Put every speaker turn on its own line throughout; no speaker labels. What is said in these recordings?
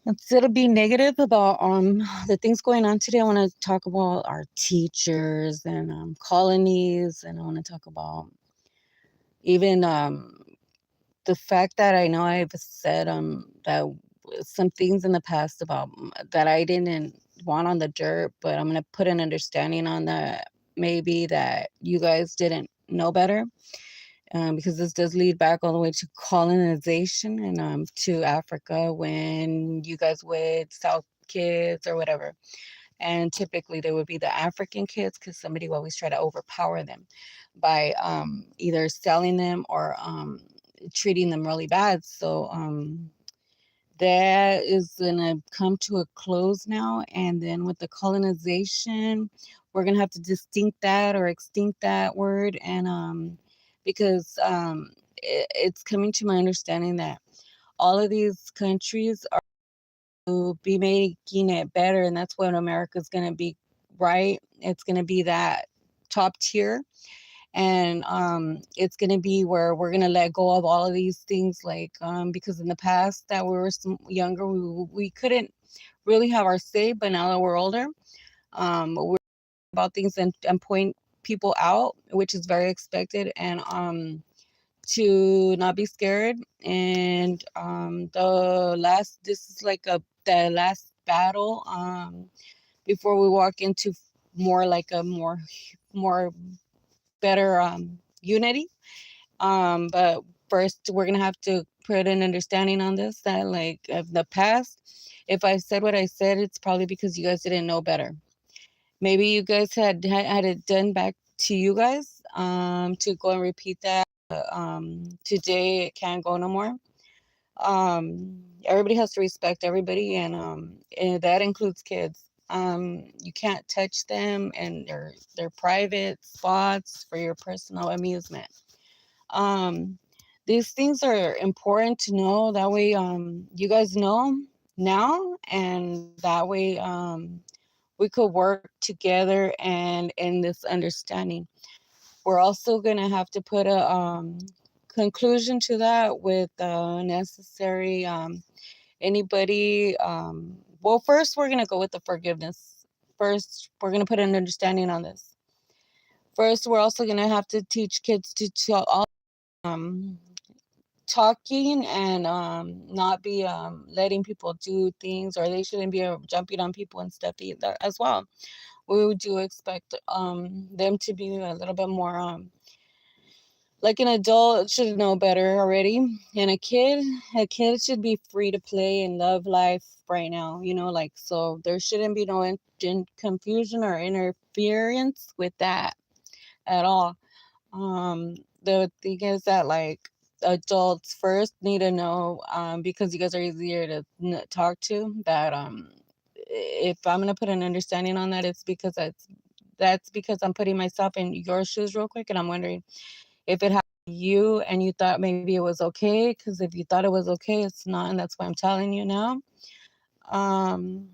Instead of being negative about the things going on today, I want to talk about our teachers and colonies, and I want to talk about even the fact that I know I've said that some things in the past about that I didn't want on the dirt, but I'm gonna put an understanding on that, maybe that you guys didn't know better, because this does lead back all the way to colonization and to Africa when you guys would sell kids or whatever. And typically they would be the African kids because somebody would always try to overpower them by either selling them or treating them really bad. So that is going to come to a close now. And then with the colonization, we're going to have to distinct that or extinct that word. And because it's coming to my understanding that all of these countries are to be making it better. And that's what America's going to be, right? It's going to be that top tier, and it's going to be where we're going to let go of all of these things, like because in the past that we were younger, we couldn't really have our say, but now that we're older, we're about things and point people out, which is very expected, and to not be scared. And this is like the last battle before we walk into more like a more better unity. But first, we're gonna have to put an understanding on this, that like of the past. If I said what I said, it's probably because you guys didn't know better. Maybe you guys had it done back to you guys to go and repeat that. Today it can't go no more. Everybody has to respect everybody, and that includes kids. You can't touch them and their private spots for your personal amusement. um these things are important to know, that way you guys know now, and that way we could work together and in this understanding. We're also going to have to put a conclusion to that with necessary anybody well, first we're going to go with the forgiveness. First we're going to put an understanding on this. First, we're also going to have to teach kids to all um talking and not be letting people do things, or they shouldn't be jumping on people and stuff either as well. We do expect them to be a little bit more like an adult should know better already. And a kid should be free to play and love life right now, like, so there shouldn't be no confusion or interference with that at all. The thing is that, like, adults first need to know, because you guys are easier to talk to, that if I'm gonna put an understanding on that, it's because that's because I'm putting myself in your shoes real quick, and I'm wondering if it happened to you and you thought maybe it was okay. Because if you thought it was okay, it's not, and that's why I'm telling you now. Um,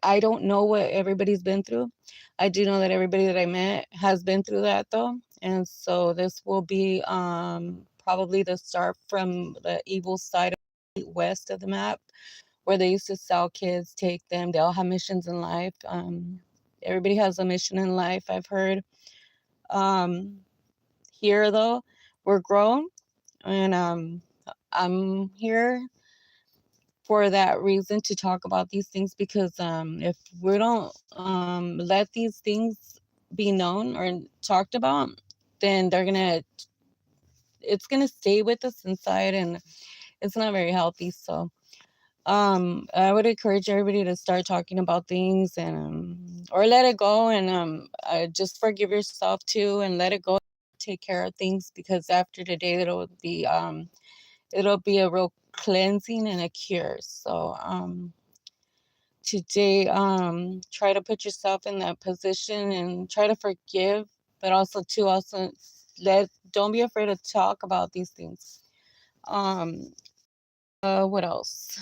I don't know what everybody's been through. I do know that everybody that I met has been through that though. And so this will be probably the start from the evil side of west of the map, where they used to sell kids, take them. They all have missions in life. Everybody has a mission in life, I've heard. Um, Here though, we're grown, and I'm here for that reason to talk about these things, because if we don't let these things be known or talked about, then it's gonna stay with us inside, and it's not very healthy. So I would encourage everybody to start talking about things, and or let it go, and just forgive yourself too and let it go. Take care of things, because after today it'll be a real cleansing and a cure. So today, try to put yourself in that position and try to forgive, but also let don't be afraid to talk about these things. um what else?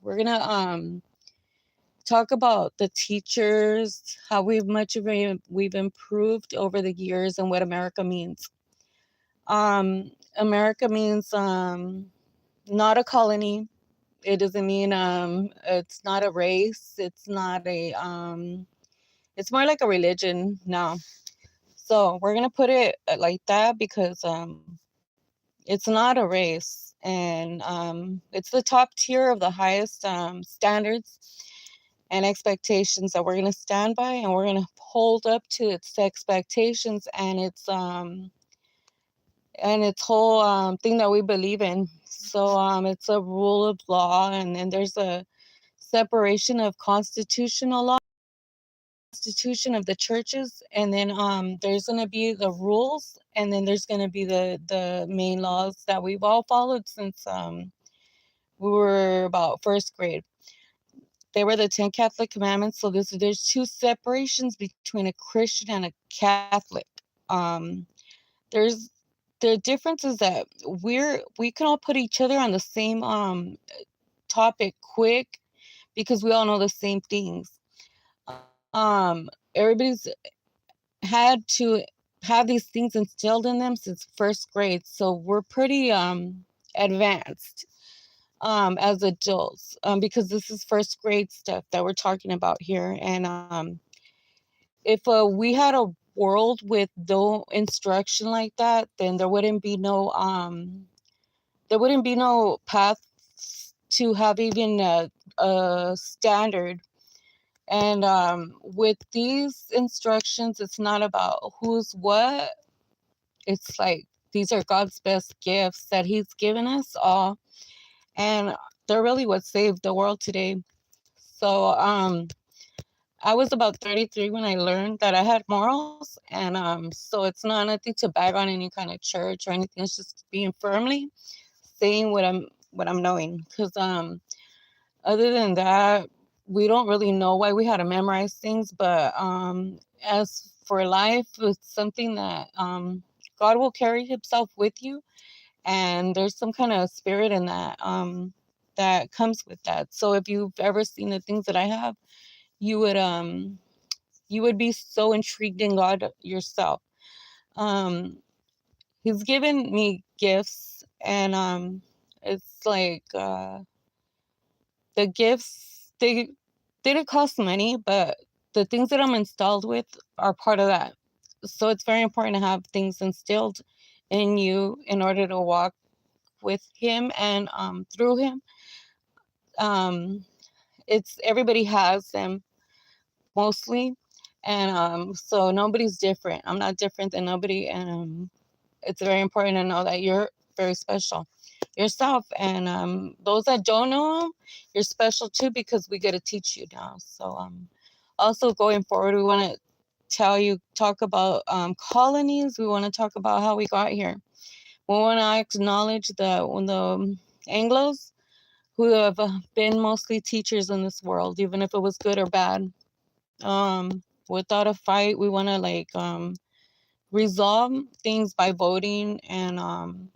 We're gonna talk about the teachers, how we've improved over the years, and what America means. America means not a colony. It doesn't mean it's not a race. It's not a it's more like a religion now. So we're gonna put it like that because it's not a race, and it's the top tier of the highest standards and expectations that we're gonna stand by, and we're gonna hold up to its expectations and its whole thing that we believe in. So it's a rule of law, and then there's a separation of constitutional law, constitution of the churches, and then there's going to be the rules, and then there's going to be the main laws that we've all followed since we were about first grade. They were the 10 Catholic commandments. So there's two separations between a Christian and a Catholic. um there's the difference is that we can all put each other on the same topic quick because we all know the same things. Everybody's had to have these things instilled in them since first grade, so we're pretty advanced as adults, because this is first grade stuff that we're talking about here. And if we had a world with no instruction like that, then there wouldn't be no path to have even a standard. And with these instructions, it's not about who's what. It's like these are God's best gifts that He's given us all, and they're really what saved the world today. So I was about 33 when I learned that I had morals, and so it's not nothing to bag on any kind of church or anything. It's just being firmly saying what I'm knowing, because other than that, we don't really know why we had to memorize things. But as for life, it's something that God will carry Himself with you, and there's some kind of spirit in that that comes with that. So if you've ever seen the things that I have, you would be so intrigued in God yourself. Um, he's given me gifts, and it's like the gifts, they didn't cost money, but the things that I'm installed with are part of that. So it's very important to have things instilled in you in order to walk with Him and through Him. Um, it's everybody has them mostly, and so nobody's different. I'm not different than nobody, and it's very important to know that you're very special yourself, and those that don't know Him, you're special too, because we get to teach you now. So also going forward, we want to talk about colonies. We want to talk about how we got here. We want to acknowledge that when the Anglos, who have been mostly teachers in this world, even if it was good or bad, without a fight, we want to resolve things by voting. And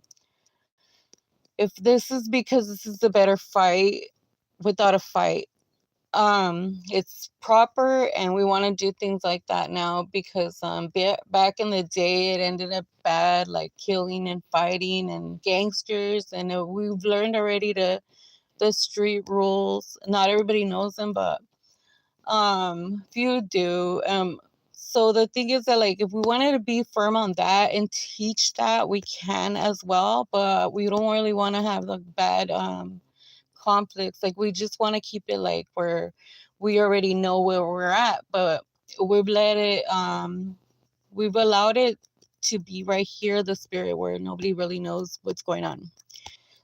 if this is because this is the better fight without a fight, it's proper, and we want to do things like that now, because back in the day it ended up bad, like killing and fighting and gangsters. And we've learned already the street rules. Not everybody knows them, but few do. So the thing is that, like, if we wanted to be firm on that and teach that, we can as well, but we don't really want to have the bad conflicts. Like, we just want to keep it like where we already know where we're at, but we've let it we've allowed it to be right here, the spirit, where nobody really knows what's going on.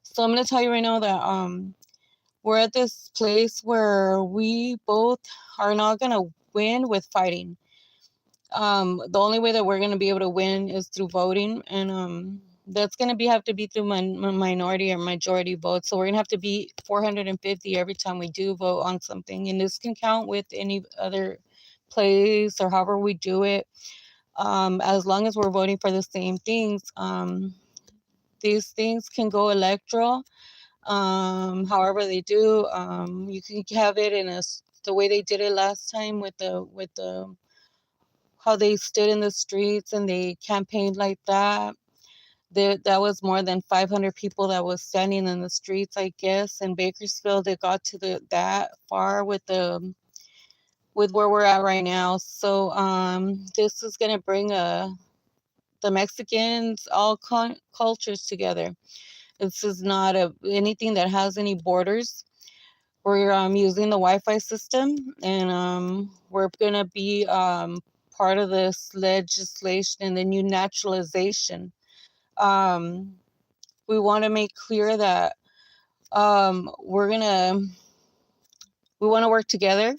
So I'm going to tell you right now that we're at this place where we both are not going to win with fighting. The only way that we're going to be able to win is through voting, and that's going to have to be through minority or majority votes. So we're going to have to be 450 every time we do vote on something, and this can count with any other place or however we do it. As long as we're voting for the same things, these things can go electoral. However they do, you can have it in the way they did it last time with the how they stood in the streets and they campaigned like that. that was more than 500 people that was standing in the streets, I guess. In Bakersfield, it got to that far with where we're at right now. So this is gonna bring the Mexicans, all cultures together. This is not anything that has any borders. We're using the Wi-Fi system, and we're gonna be part of this legislation and the new naturalization. Um, we want to make clear that we're gonna we want to work together.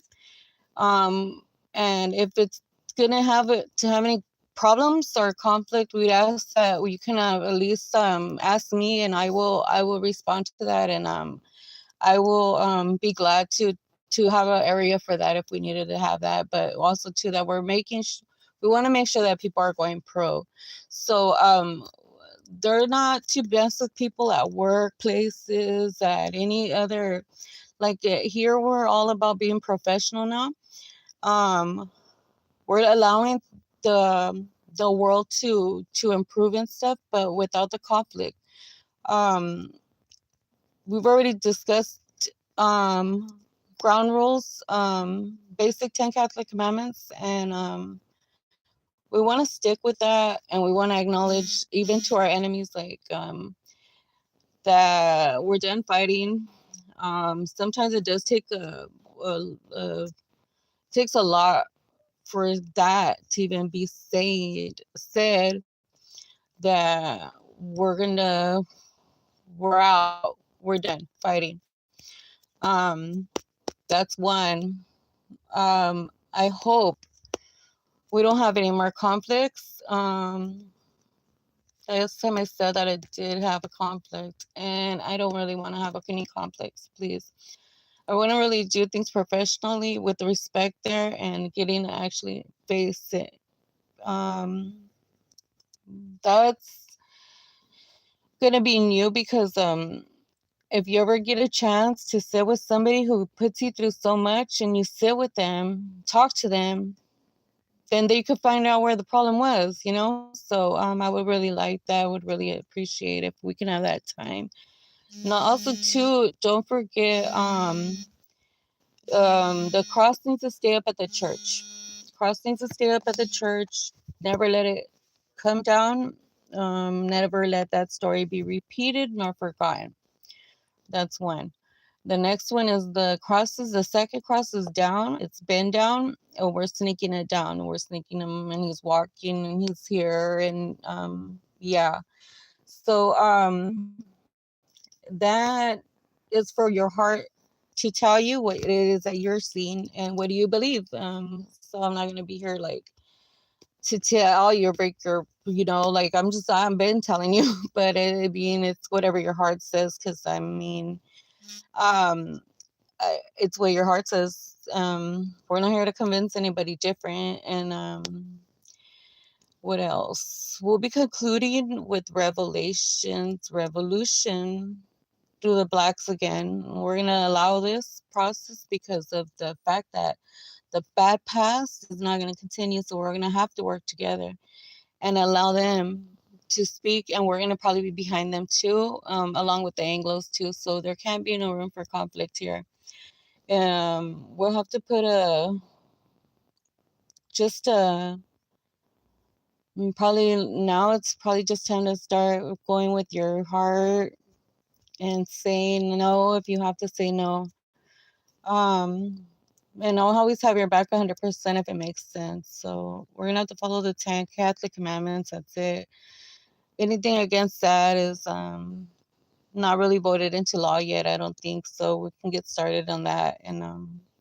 And if it's gonna have any problems or conflict, we'd ask that you can at least ask me, and I will respond to that, and I will be glad to have an area for that if we needed to have that. But also too that we're we want to make sure that people are going pro. So they're not to mess with people at workplaces, at any other, like here we're all about being professional now. um we're allowing the world to improve and stuff, but without the conflict. um we've already discussed um ground rules, basic 10 Catholic commandments, and we want to stick with that, and we want to acknowledge even to our enemies, like that we're done fighting. Sometimes it does take a takes a lot for that to even be said that we're out, we're done fighting. um that's one. I hope we don't have any more conflicts. Last time I said that I did have a conflict, and I don't really want to have any conflicts, please. I want to really do things professionally with the respect there and getting to actually face it. Um, that's gonna be new because if you ever get a chance to sit with somebody who puts you through so much and you sit with them, talk to them, then they could find out where the problem was, you know? So I would really like that. I would really appreciate if we can have that time. Now, also, too, don't forget the cross needs to stay up at the church. Cross needs to stay up at the church. Never let it come down. Never let that story be repeated nor forgotten. That's one. The next one is the crosses. The second cross is down. It's been down. And we're sneaking it down. We're sneaking him, and he's walking, and he's here, and yeah. So that is for your heart to tell you what it is that you're seeing and what do you believe. So I'm not gonna be here like to tell you or break your, like I've been telling you, but it's whatever your heart says. Because I mean, um it's what your heart says. We're not here to convince anybody different. And what else? We'll be concluding with revolution through the blacks again. We're gonna allow this process because of the fact that the bad past is not gonna continue. So we're gonna have to work together and allow them to speak, and we're gonna probably be behind them too, along with the Anglos too. So there can't be no room for conflict here. We'll have to put just probably now it's probably just time to start going with your heart and saying no if you have to say no. Um, and I'll always have your back 100% if it makes sense. So we're gonna have to follow the 10 Catholic commandments. That's it. Anything against that is not really voted into law yet. I don't think so. We can get started on that, and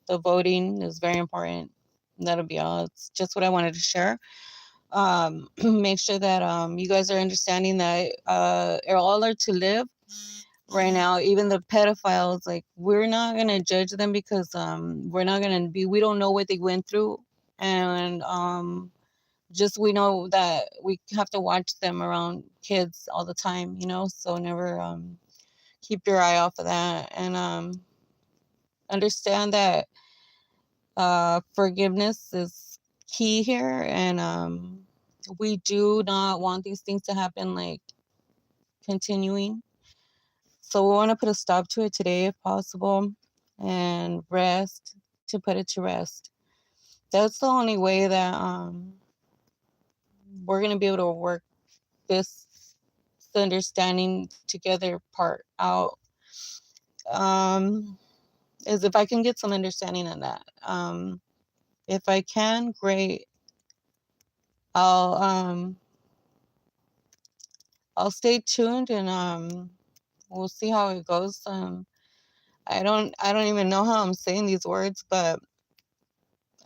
the voting is very important. That'll be all. It's just what I wanted to share. Make sure that you guys are understanding that all are to live right now. Even the pedophiles, like we're not gonna judge them because we don't know what they went through, and just we know that we have to watch them around kids all the time, so never keep your eye off of that, and understand that forgiveness is key here, and we do not want these things to happen like continuing. So we want to put a stop to it today if possible and rest, to put it to rest. That's the only way that we're going to be able to work this understanding together part out. Um, is if I can get some understanding on that. If I can, great. I'll um, I'll stay tuned and we'll see how it goes. I don't even know how I'm saying these words, but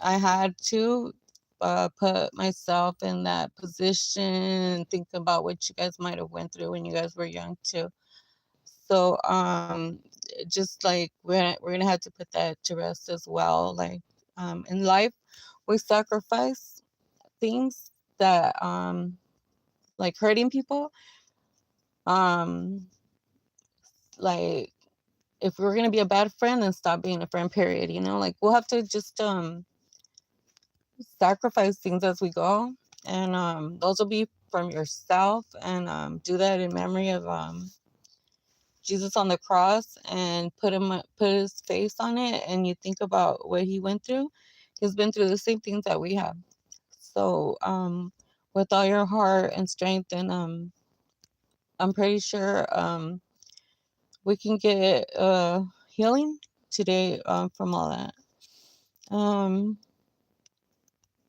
I had to put myself in that position and think about what you guys might have went through when you guys were young too. So just like we're gonna have to put that to rest as well. Like in life, we sacrifice things that like hurting people. Um, like if we're gonna be a bad friend, then stop being a friend. Period. You know, like we'll have to just sacrifice things as we go, and those will be from yourself, and do that in memory of Jesus on the cross, and put his face on it, and you think about what he went through. He's been through the same things that we have. So with all your heart and strength, and I'm pretty sure we can get healing today from all that. um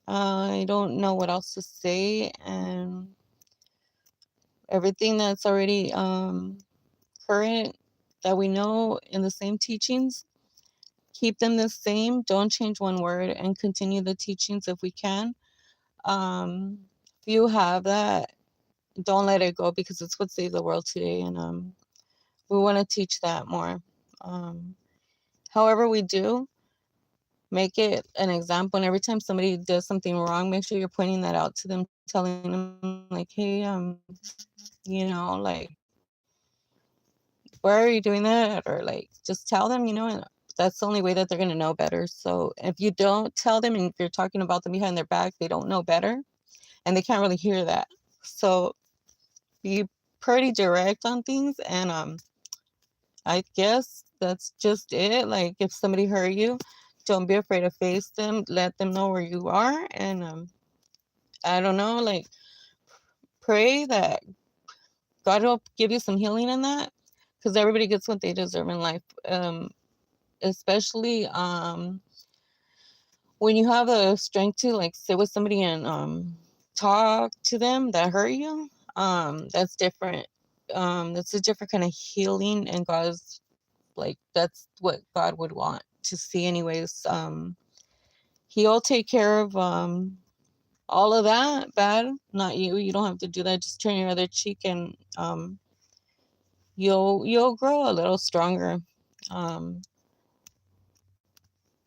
I don't know what else to say, and everything that's already current that we know in the same teachings, keep them the same. Don't change one word, and continue the teachings if we can. If you have that, don't let it go, because it's what saves the world today, and we want to teach that more. Um, However we do, make it an example, and every time somebody does something wrong, make sure you're pointing that out to them, telling them like, hey, like, why are you doing that? Or like, just tell them, and that's the only way that they're going to know better. So if you don't tell them, and if you're talking about them behind their back, they don't know better, and they can't really hear that. So be pretty direct on things, and I guess that's just it. Like if somebody hurt you, don't be afraid to face them. Let them know where you are, and I don't know, like pray that God will give you some healing in that, because everybody gets what they deserve in life. Especially when you have the strength to like sit with somebody and talk to them that hurt you. That's different. That's a different kind of healing, and God's like, that's what God would want to see anyways. He'll take care of all of that bad, not you. You don't have to do that. Just turn your other cheek, and you'll grow a little stronger. um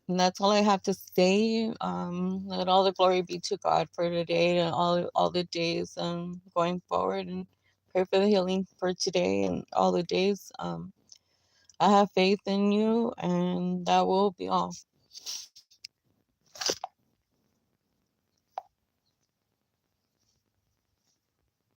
and that's all I have to say. Let all the glory be to God for today and all the days going forward, and pray for the healing for today and all the days. I have faith in you, and that will be all.